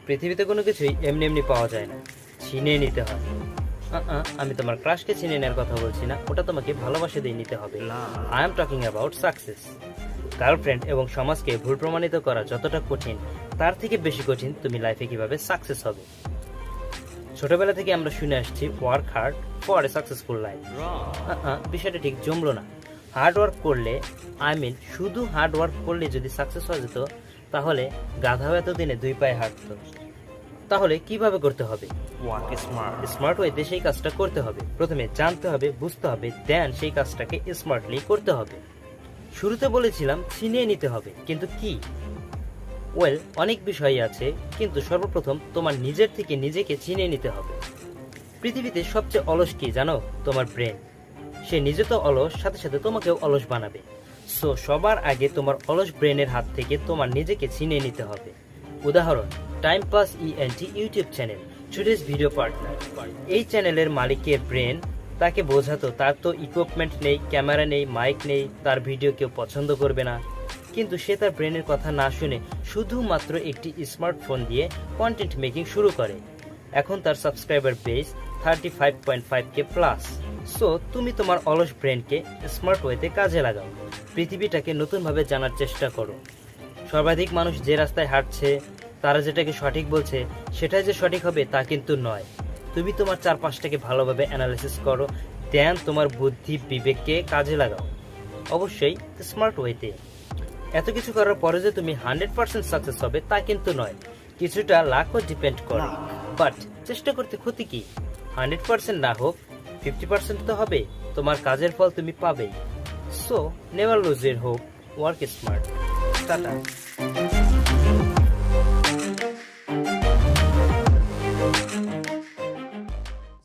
পৃথিবীতে কোনো কিছুই এমনি এমনি পাওয়া যায় না, ছিনিয়ে নিতে হয়। আমি তোমার ক্রাশকে ছিনিয়ে নেওয়ার কথা বলছি না, ওটা তোমাকে ভালোবাসা দিয়ে নিতে হবে। I am talking about success. Girlfriend এবং সমাজকে ভুল প্রমাণিত করা যতটা কঠিন, তার থেকে বেশি কঠিন তুমি লাইফে কিভাবে সাকসেস হবে। ছোটবেলা থেকে আমরা শুনে আসছি work hard for a successful life. বিষয়টা ঠিক জমলো না। হার্ড ওয়ার্ক করলে, শুধু হার্ড ওয়ার্ক করলে যদি সাকসেস হয়ে যেত, তাহলে গাধাও এতদিনে দুই পায়ে হাঁটত। তাহলে কিভাবে করতে হবে? স্মার্ট ওয়েতে সেই কাজটা করতে হবে। প্রথমে জানতে হবে, বুঝতে হবে, দেন সেই কাজটাকে স্মার্টলি করতে হবে। শুরুতে বলেছিলাম ছিনিয়ে নিতে হবে, কিন্তু কি? অনেক বিষয় আছে, কিন্তু সর্বপ্রথম তোমার নিজের থেকে নিজেকে চিনিয়ে নিতে হবে। পৃথিবীতে সবচেয়ে অলস কি জানো? তোমার ব্রেন। সে নিজে তো অলস, সাথে সাথে তোমাকেও অলস বানাবে। সো সবার আগে তোমার অলস ব্রেনের হাত থেকে তোমার নিজেকে ছিনিয়ে নিতে হবে। উদাহরণ, time pass YouTube channel, today's video partner. এই চ্যানেলের মালিকের ব্রেন তাকে বোঝাতো তার তো ইকুইপমেন্ট নেই, ক্যামেরা নেই, মাইক নেই, তার ভিডিও কেউ পছন্দ করবে না। কিন্তু সে তার ব্রেনের কথা না শুনে শুধুমাত্র একটি স্মার্টফোন দিয়ে কন্টেন্ট মেকিং শুরু করে। এখন তার subscriber base 35.5K plus. So তুমি তোমার অলস ব্রেনকে স্মার্ট ওয়েতে কাজে লাগাও। পৃথিবীটাকে নতুনভাবে জানার চেষ্টা করো। সর্বাধিক মানুষ যে রাস্তায় হাঁটছে, তারা যেটাকে সঠিক বলছে সেটাই যে সঠিক হবে তা কিন্তু নয়। তুমি তোমার চারপাশটাকে ভালোভাবে অ্যানালাইসিস করো, দেন তোমার বুদ্ধি বিবেককে কাজে লাগাও, অবশ্যই স্মার্ট ওয়েতে। এত কিছু করার পরে যে তুমি 100% সাকসেস হবে তা কিন্তু নয়, কিছুটা লাকও ডিপেন্ড করে। বাট চেষ্টা করতে ক্ষতি কি? 100% না হোক, 50% তো হবে। তোমার কাজের ফল তুমি পাবেই। So never lose your hope, work smart. Tata.